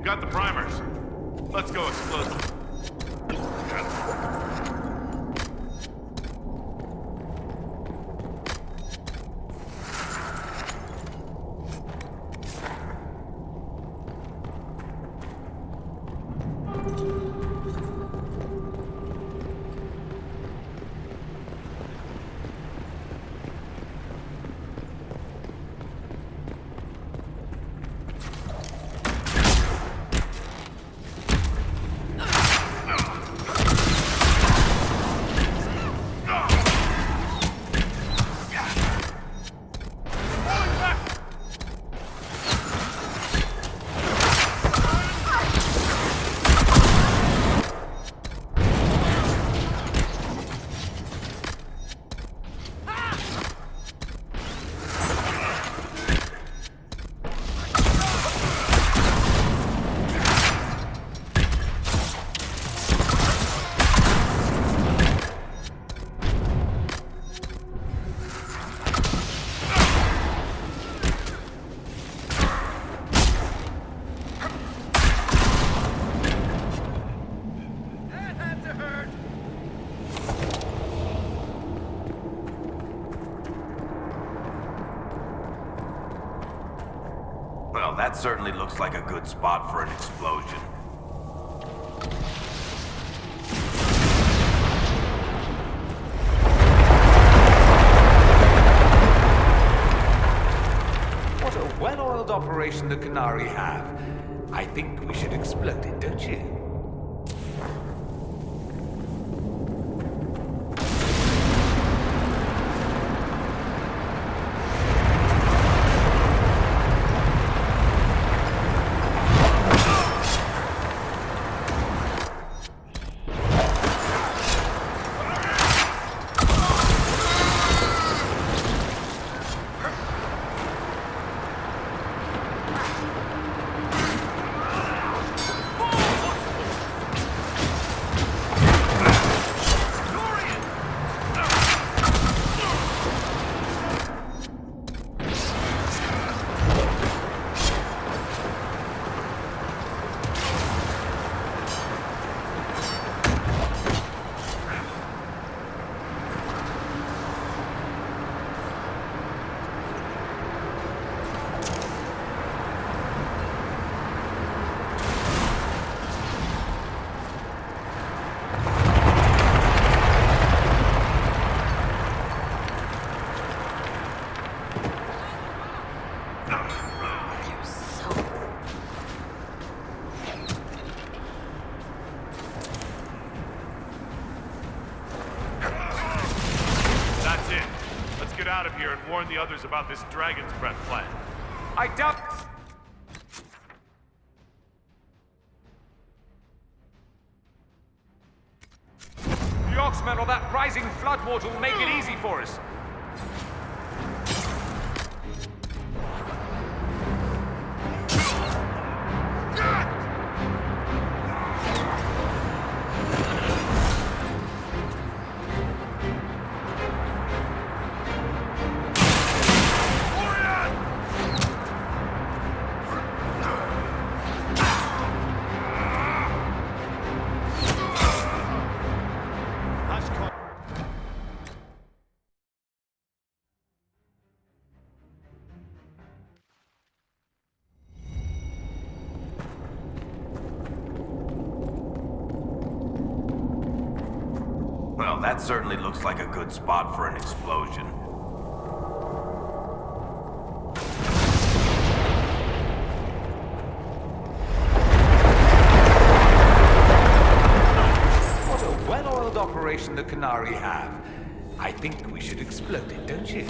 got the primers. Let's go explode them. Well, that certainly looks like a good spot for an explosion. What a well-oiled operation the Canary have. I think we should explode it, don't you? Out of here and warn the others about this Dragon's Breath plan. I doubt... The Oxmen or that rising floodwater will make it easy for us. Well, that certainly looks like a good spot for an explosion. What a well-oiled operation the Canary have. I think we should explode it, don't you?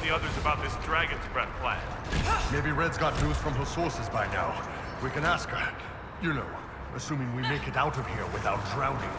the others about this Dragon's Breath plan. Maybe Red's got news from her sources by now. We can ask her. You know, assuming we make it out of here without drowning.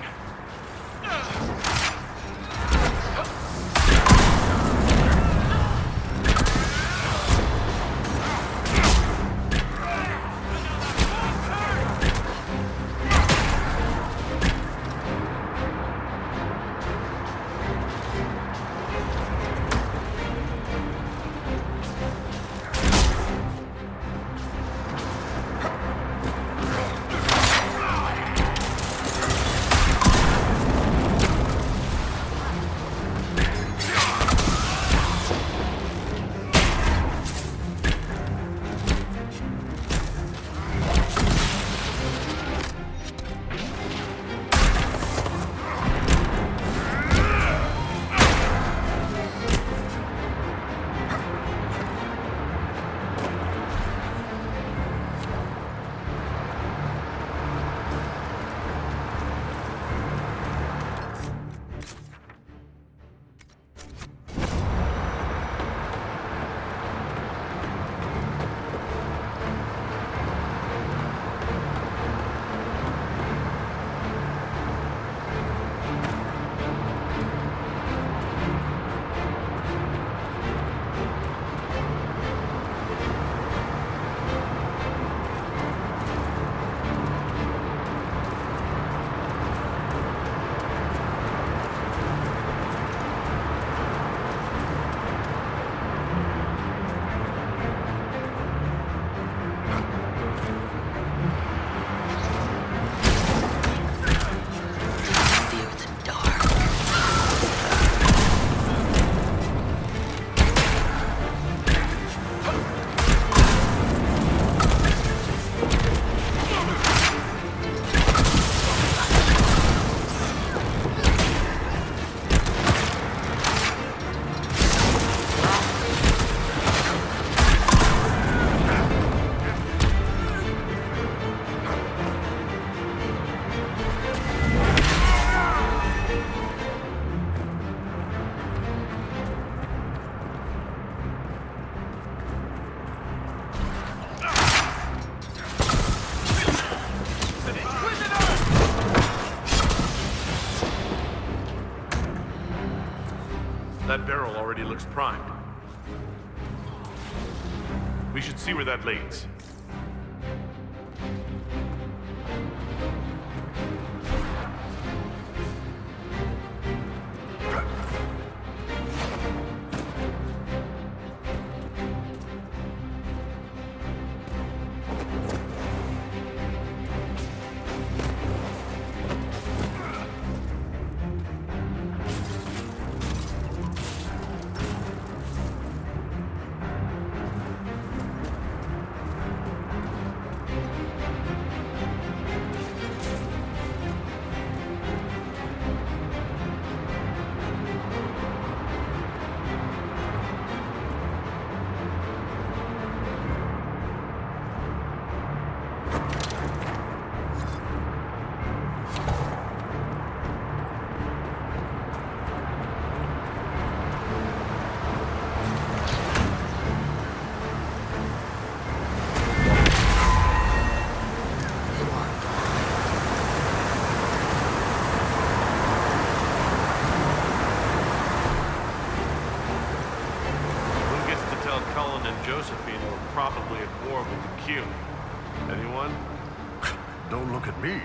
That barrel already looks primed. We should see where that leads. Josephine were probably at war with the Q. Anyone? Don't look at me.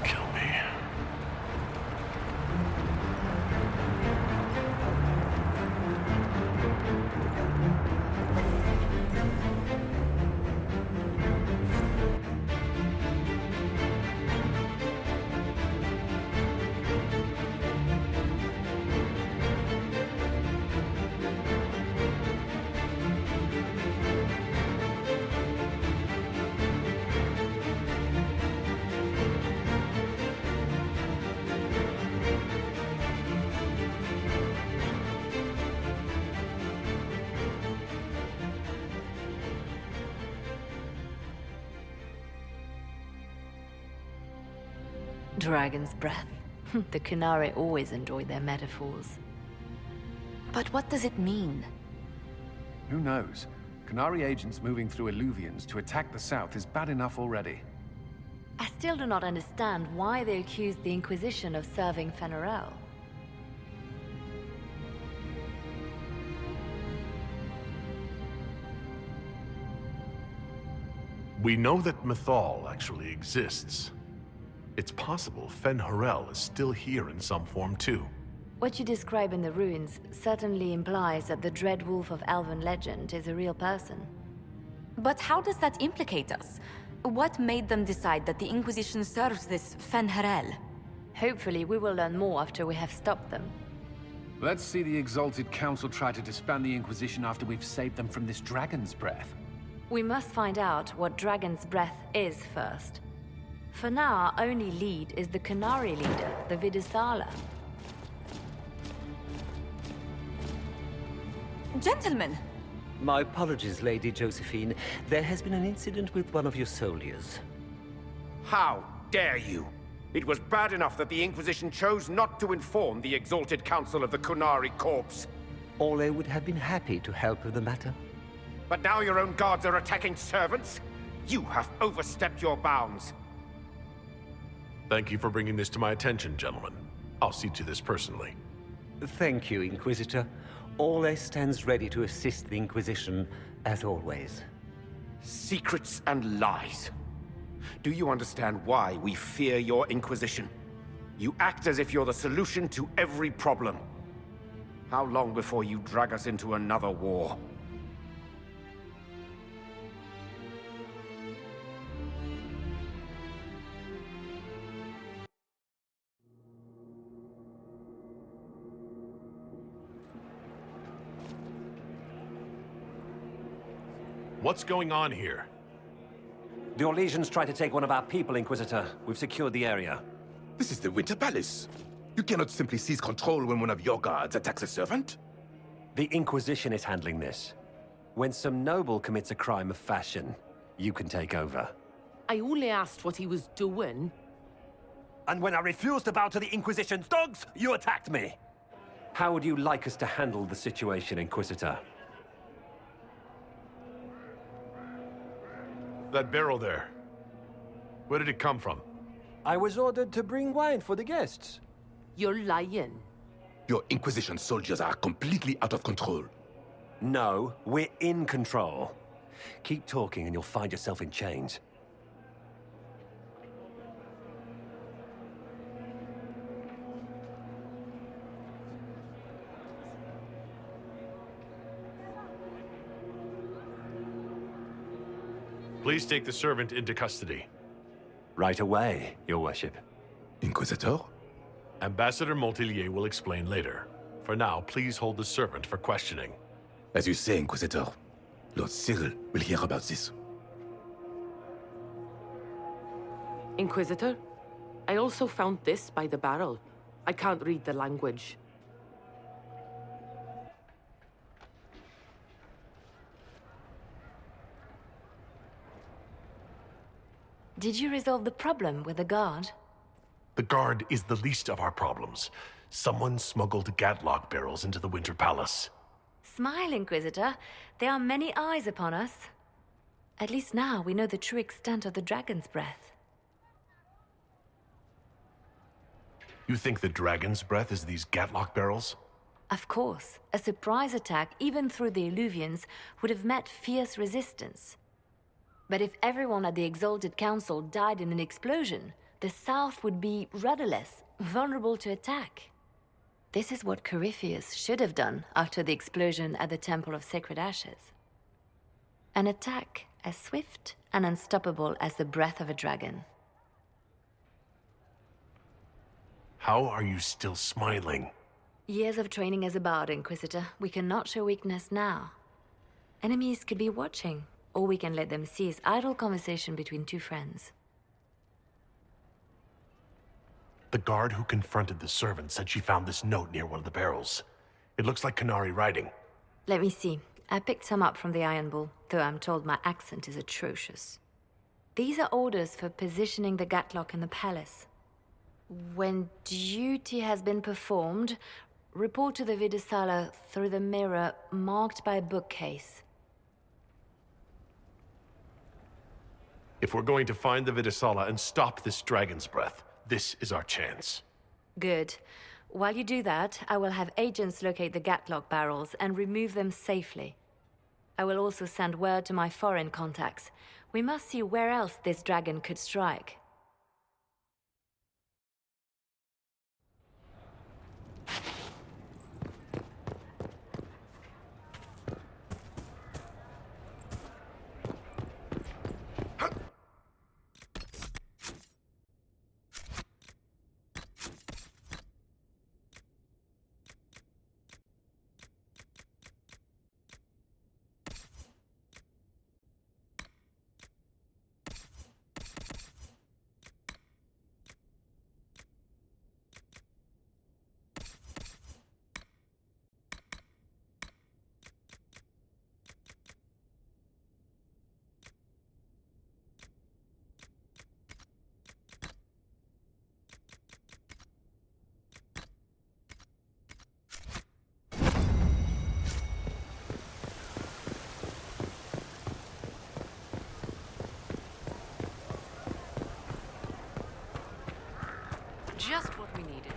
Kill me. Dragon's breath. The Qunari always enjoy their metaphors. But what does it mean? Who knows? Qunari agents moving through Illuvians to attack the south is bad enough already. I still do not understand why they accused the Inquisition of serving Fen'Arel. We know that Mythal actually exists. It's possible Fen'Arel is still here in some form too. What you describe in the ruins certainly implies that the Dread Wolf of Elven legend is a real person. But how does that implicate us? What made them decide that the Inquisition serves this Fen'Arel? Hopefully we will learn more after we have stopped them. Let's see the Exalted Council try to disband the Inquisition after we've saved them from this dragon's breath. We must find out what Dragon's Breath is first. For now, our only lead is the Qunari leader, the Vidisala. Gentlemen! My apologies, Lady Josephine. There has been an incident with one of your soldiers. How dare you? It was bad enough that the Inquisition chose not to inform the Exalted Council of the Qunari Corps. Ole would have been happy to help with the matter. But now your own guards are attacking servants? You have overstepped your bounds. Thank you for bringing this to my attention, gentlemen. I'll see to this personally. Thank you, Inquisitor. Ole stands ready to assist the Inquisition, as always. Secrets and lies. Do you understand why we fear your Inquisition? You act as if you're the solution to every problem. How long before you drag us into another war? What's going on here? The Orlesians tried to take one of our people, Inquisitor. We've secured the area. This is the Winter Palace. You cannot simply seize control when one of your guards attacks a servant. The Inquisition is handling this. When some noble commits a crime of fashion, you can take over. I only asked what he was doing. And when I refused to bow to the Inquisition's dogs, you attacked me! How would you like us to handle the situation, Inquisitor? That barrel there. Where did it come from? I was ordered to bring wine for the guests. You're lying. Your Inquisition soldiers are completely out of control. No, we're in control. Keep talking and you'll find yourself in chains. Please take the servant into custody. Right away, Your Worship. Inquisitor? Ambassador Montelier will explain later. For now, please hold the servant for questioning. As you say, Inquisitor. Lord Cyril will hear about this. Inquisitor, I also found this by the barrel. I can't read the language. Did you resolve the problem with the guard? The guard is the least of our problems. Someone smuggled Gatlock barrels into the Winter Palace. Smile, Inquisitor. There are many eyes upon us. At least now we know the true extent of the Dragon's Breath. You think the Dragon's Breath is these Gatlock barrels? Of course. A surprise attack, even through the Illuvians, would have met fierce resistance. But if everyone at the Exalted Council died in an explosion, the South would be rudderless, vulnerable to attack. This is what Corypheus should have done after the explosion at the Temple of Sacred Ashes. An attack as swift and unstoppable as the breath of a dragon. How are you still smiling? Years of training as a bard, Inquisitor. We cannot show weakness now. Enemies could be watching, or we can let them seize idle conversation between two friends. The guard who confronted the servant said she found this note near one of the barrels. It looks like Qunari writing. Let me see. I picked some up from the Iron Bull, though I'm told my accent is atrocious. These are orders for positioning the Gatlock in the palace. When duty has been performed, report to the Vidisala through the mirror marked by a bookcase. If we're going to find the Vidisala and stop this dragon's breath, this is our chance. Good. While you do that, I will have agents locate the Gatlock barrels and remove them safely. I will also send word to my foreign contacts. We must see where else this dragon could strike. Just what we needed.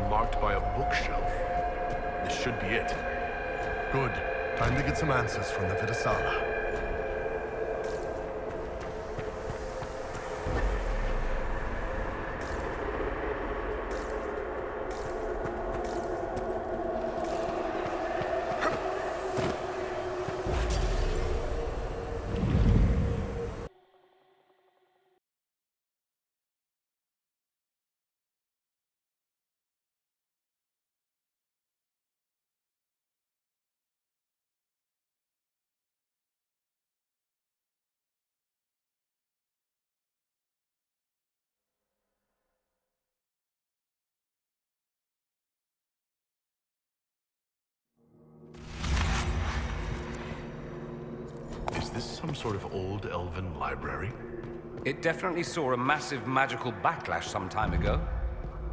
Marked by a bookshelf. This should be it. Good. Time to get some answers from the Vidisala. Is this some sort of old elven library? It definitely saw a massive magical backlash some time ago.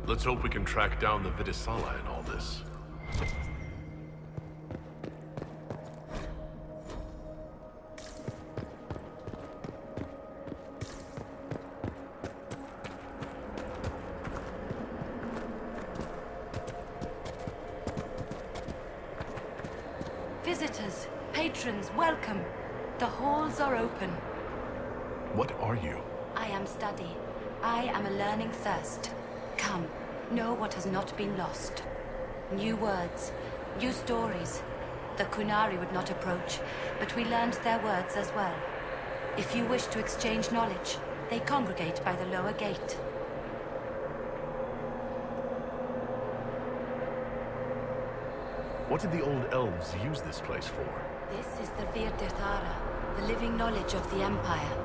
Let's hope we can track down the Vidisala in all this. Visitors, patrons, welcome. The halls are open. What are you? I am study. I am a learning thirst. Come, know what has not been lost. New words, new stories. The Qunari would not approach, but we learned their words as well. If you wish to exchange knowledge, they congregate by the lower gate. What did the old elves use this place for? This is the Vir Dethara, the living knowledge of the Empire.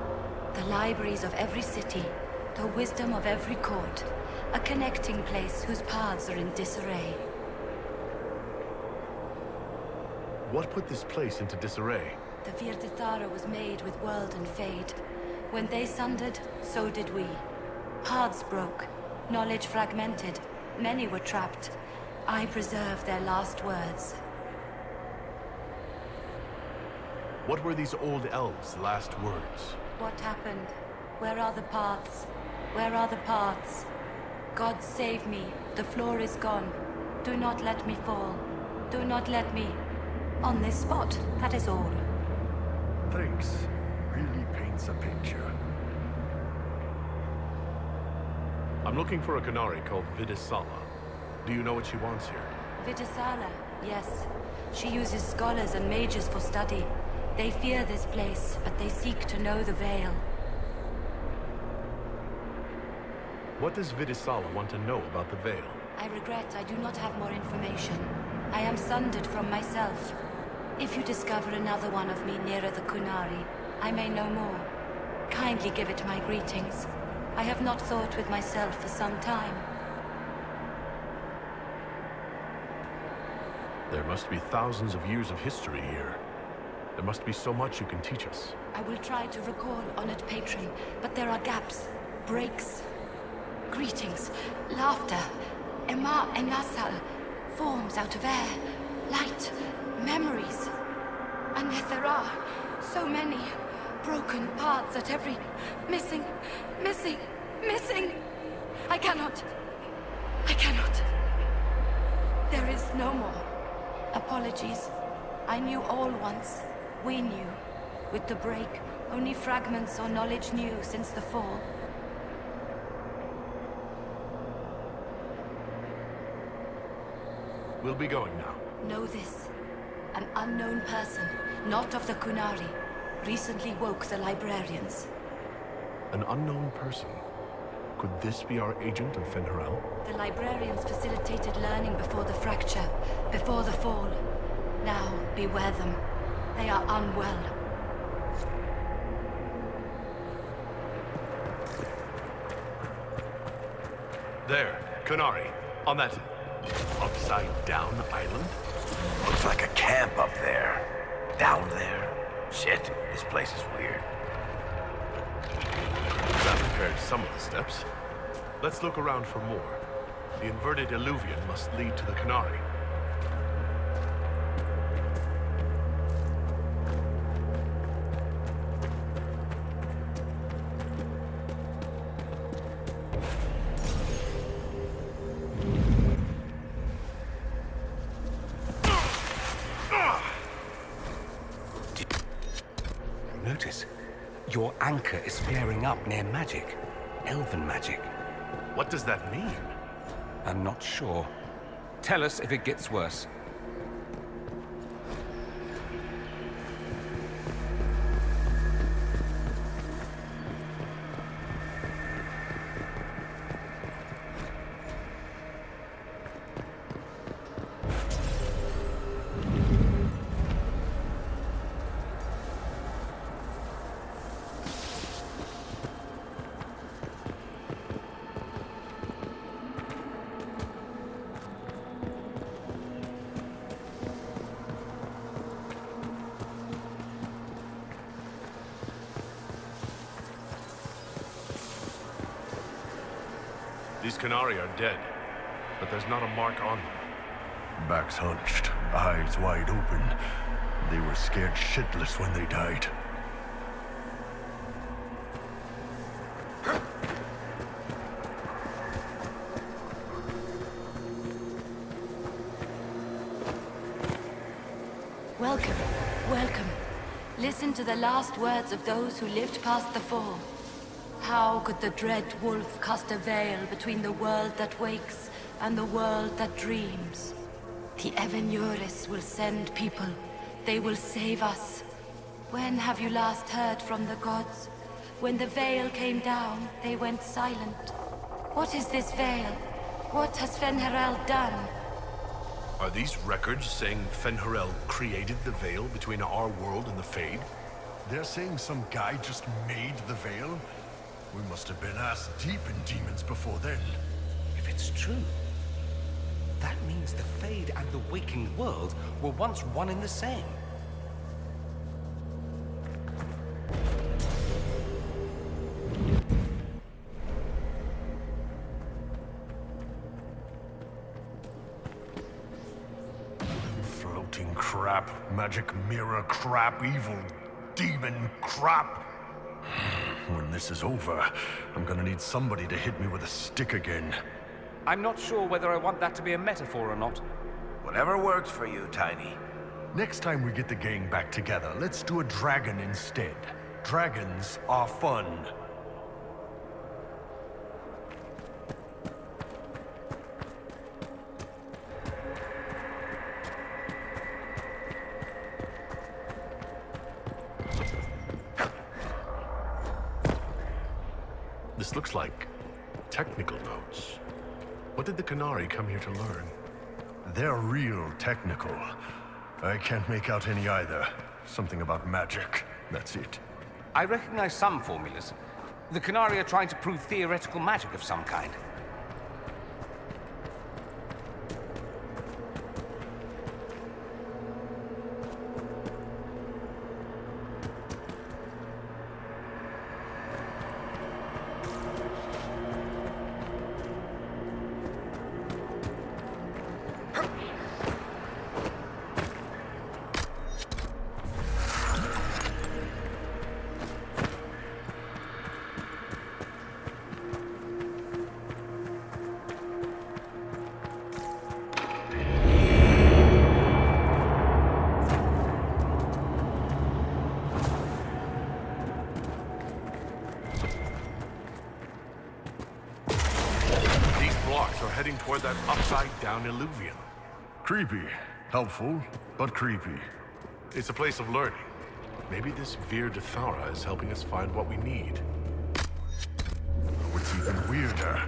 The libraries of every city, the wisdom of every court. A connecting place whose paths are in disarray. What put this place into disarray? The Vir Dethara was made with world and fade. When they sundered, so did we. Paths broke, knowledge fragmented, many were trapped. I preserve their last words. What were these old elves' last words? What happened? Where are the paths? Where are the paths? God save me. The floor is gone. Do not let me fall. Do not let me... on this spot, that is all. Thanks. Really paints a picture. I'm looking for a Qunari called Vidisala. Do you know what she wants here? Vitasala, yes. She uses scholars and mages for study. They fear this place, but they seek to know the Veil. What does Vidisala want to know about the Veil? I regret I do not have more information. I am sundered from myself. If you discover another one of me nearer the Qunari, I may know more. Kindly give it my greetings. I have not thought with myself for some time. There must be thousands of years of history here. There must be so much you can teach us. I will try to recall, honored patron, but there are gaps, breaks. Greetings, laughter, Ema Enasal, forms out of air, light, memories. And yet there are so many broken parts at every... missing. I cannot. There is no more. Apologies. I knew all once. We knew. With the break, only fragments or knowledge new since the fall. We'll be going now. Know this. An unknown person, not of the Qunari, recently woke the librarians. An unknown person? Could this be our agent of Fen'Harel? The librarians facilitated learning before the fracture, before the fall. Now, beware them. They are unwell. There, Qunari, on that upside-down island. Looks like a camp up there. Down there. Shit, this place is weird. That repaired some of the steps. Let's look around for more. The inverted illuvian must lead to the Qunari. Notice, your anchor is flaring up near magic. Elven magic. What does that mean? I'm not sure. Tell us if it gets worse. These Qunari are dead, but there's not a mark on them. Backs hunched, eyes wide open. They were scared shitless when they died. Welcome, welcome. Listen to the last words of those who lived past the fall. How could the dread wolf cast a veil between the world that wakes and the world that dreams? The Evenuris will send people. They will save us. When have you last heard from the gods? When the veil came down, they went silent. What is this veil? What has Fen'Harel done? Are these records saying Fen'Harel created the veil between our world and the Fade? They're saying some guy just made the veil? We must have been ass deep in demons before then. If it's true, that means the Fade and the waking world were once one and the same. floating crap, magic mirror crap, evil demon crap. When this is over, I'm gonna need somebody to hit me with a stick again. I'm not sure whether I want that to be a metaphor or not. Whatever works for you, Tiny. Next time we get the gang back together, let's do a dragon instead. Dragons are fun. This looks like technical notes. What did the Qunari come here to learn? They're real technical. I can't make out any either. Something about magic. That's it. I recognize some formulas. The Qunari are trying to prove theoretical magic of some kind. Heading toward that upside-down illuvian. Creepy. Helpful, but creepy. It's a place of learning. Maybe this Vir de Thara is helping us find what we need. What's even weirder?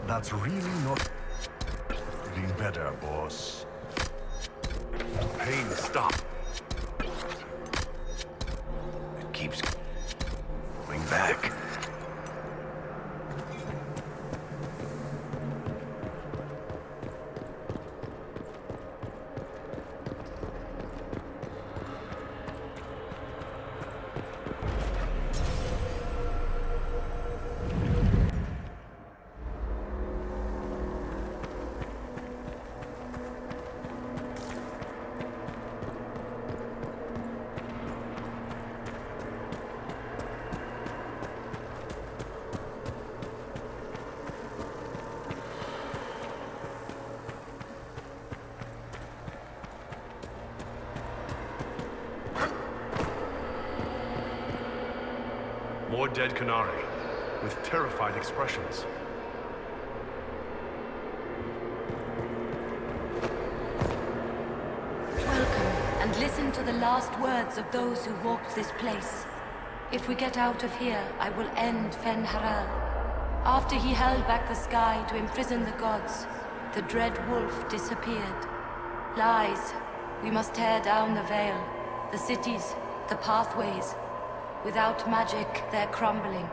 That's really not getting better, boss. Pain, stop. It keeps going back. More dead Qunari, with terrified expressions. Welcome, and listen to the last words of those who walked this place. If we get out of here, I will end Fen-Haral. After he held back the sky to imprison the gods, the dread wolf disappeared. Lies. We must tear down the veil, the cities, the pathways. Without magic, they're crumbling.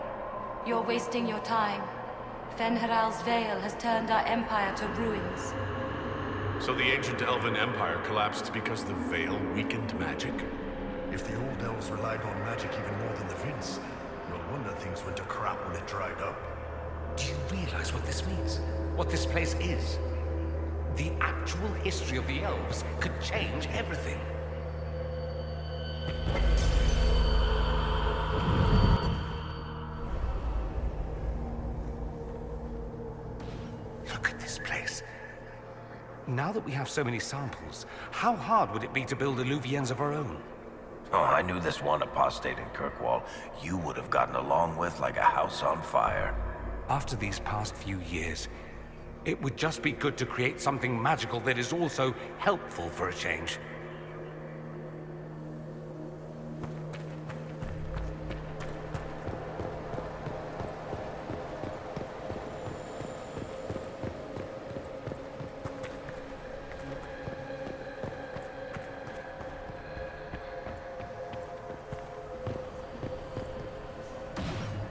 You're wasting your time. Fen-Haral's veil has turned our empire to ruins. So the ancient Elven Empire collapsed because the veil weakened magic? If the old elves relied on magic even more than the Vince, no wonder things went to crap when it dried up. Do you realize what this means? What this place is? The actual history of the elves could change everything. Now that we have so many samples, how hard would it be to build Illuvians of our own? Oh, I knew this one apostate in Kirkwall you would have gotten along with like a house on fire. After these past few years, it would just be good to create something magical that is also helpful for a change.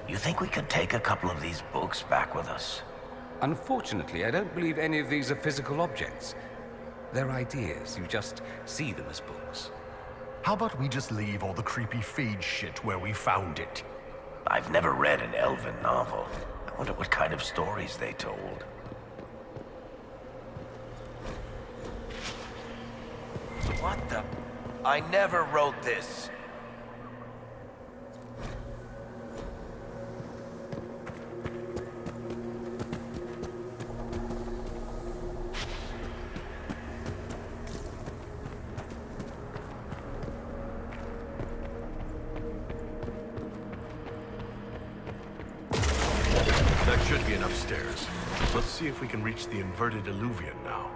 You think we could take a couple of these books back with us? Unfortunately, I don't believe any of these are physical objects. They're ideas. You just see them as books. How about we just leave all the creepy feed shit where we found it? I've never read an elven novel. I wonder what kind of stories they told. What the? I never wrote this. That should be enough stairs. Let's see if we can reach the inverted Illuvian now.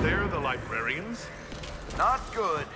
They're the librarians? Not good.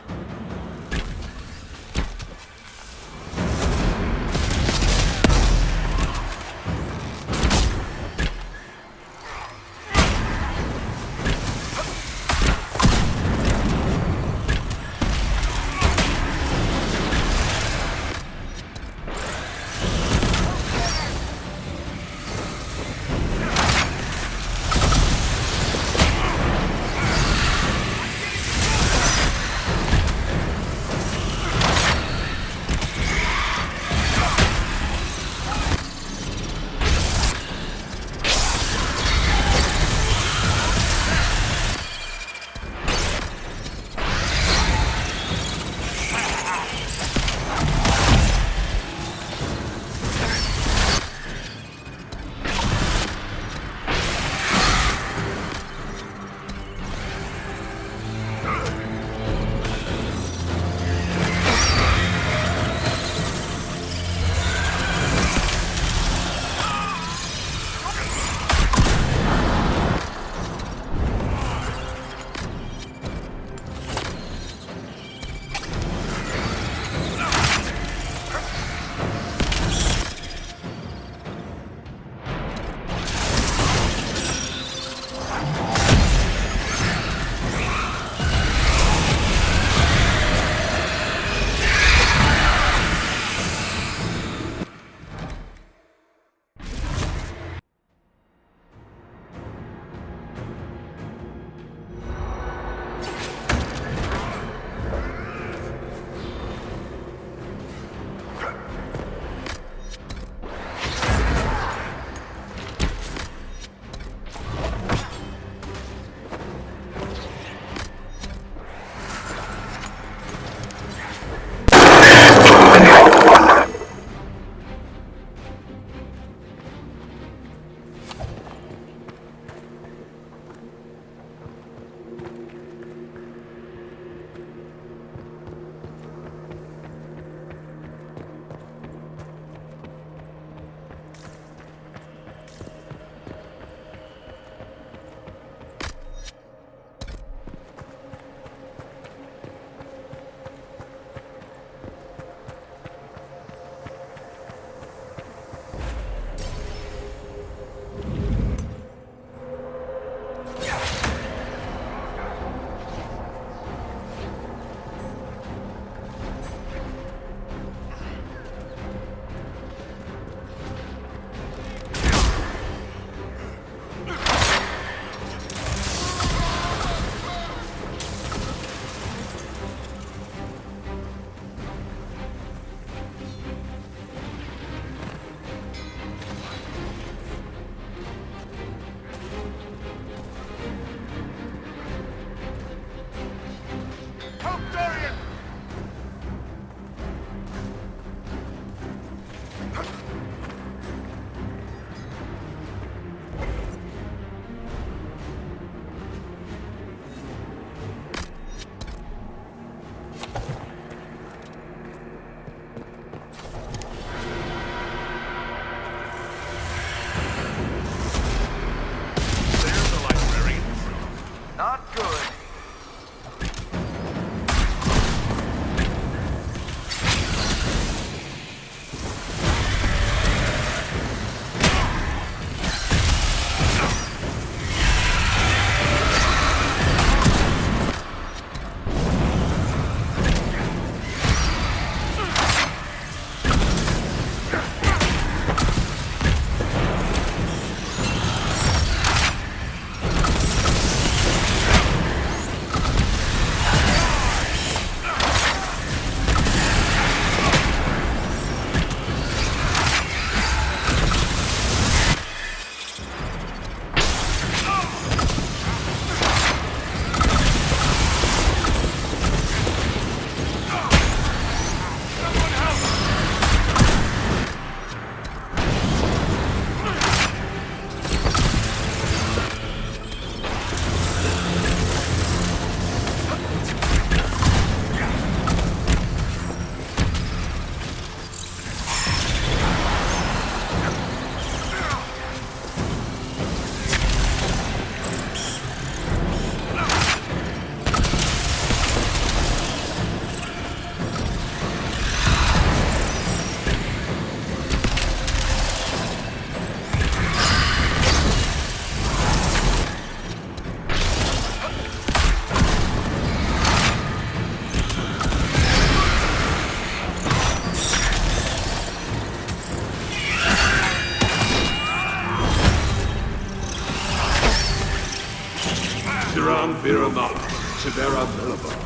Siran Viramat, Chivera Milaba.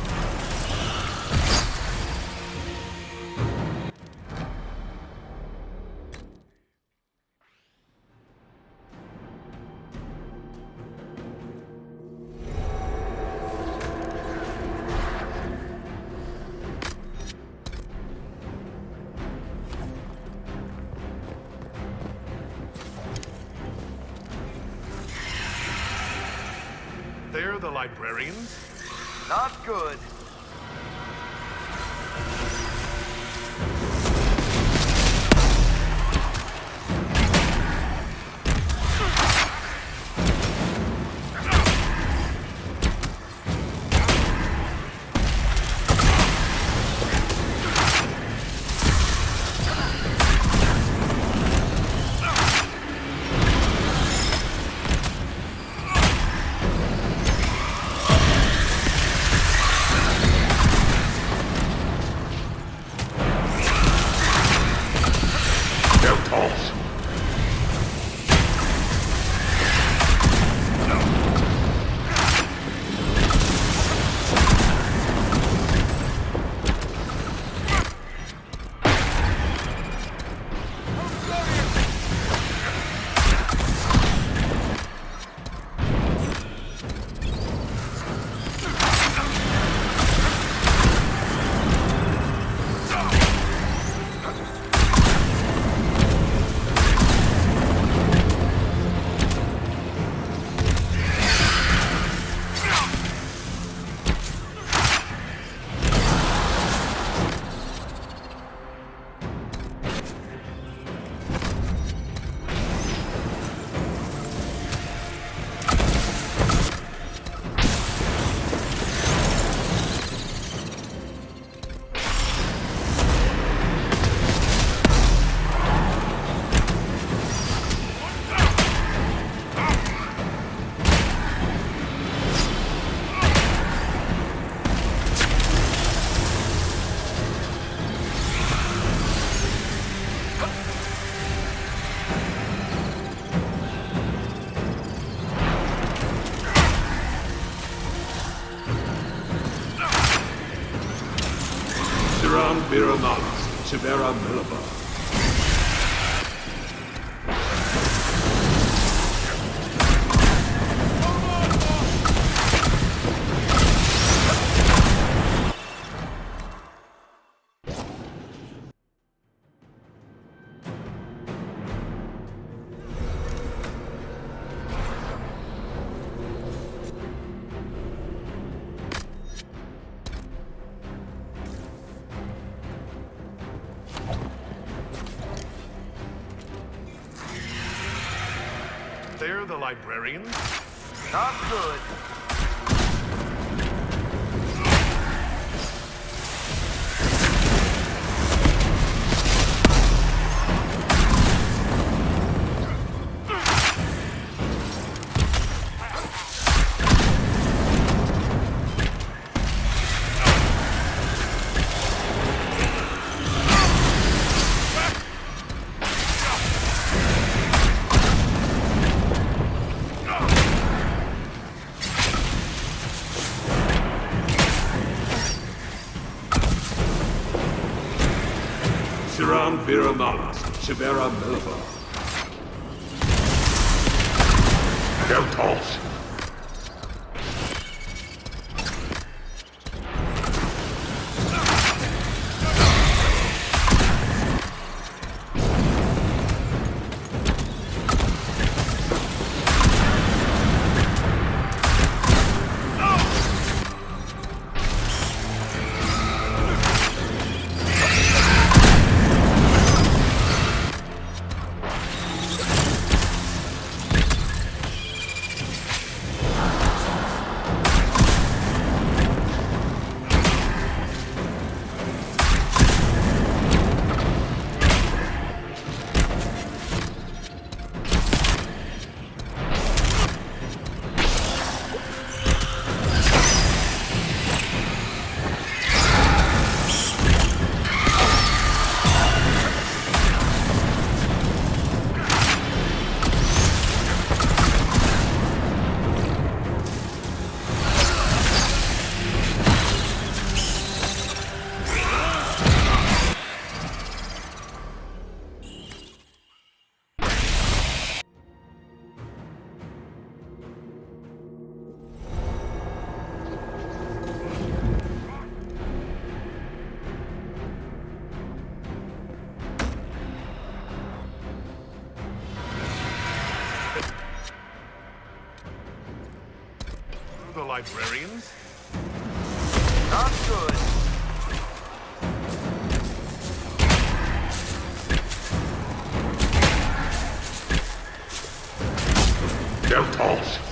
They're the librarians? Not good. Siran Viramat, Chivera Milaba. They're the librarians? Not good. Siran Viramat, Chivera Milaba. Geltos. the librarians? Not good. Gertos!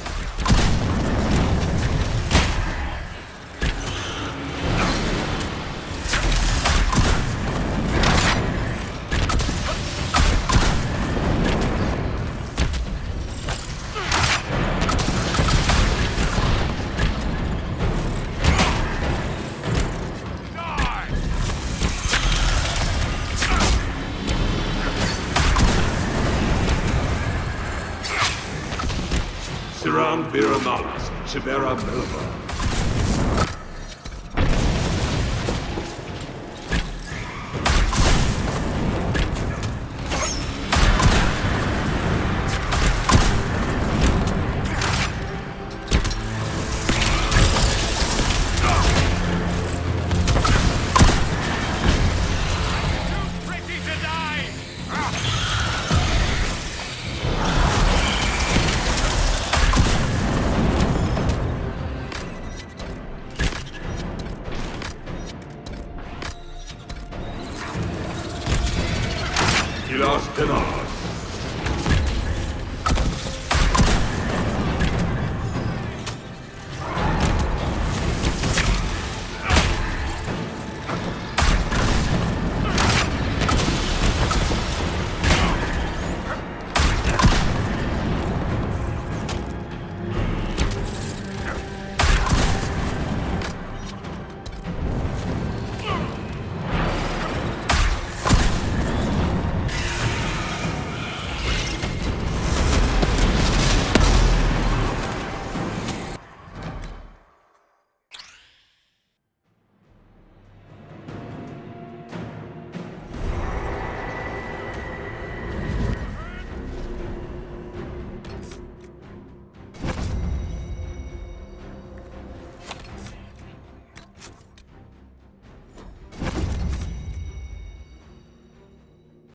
Surround Vira Malas, Shivera Milva.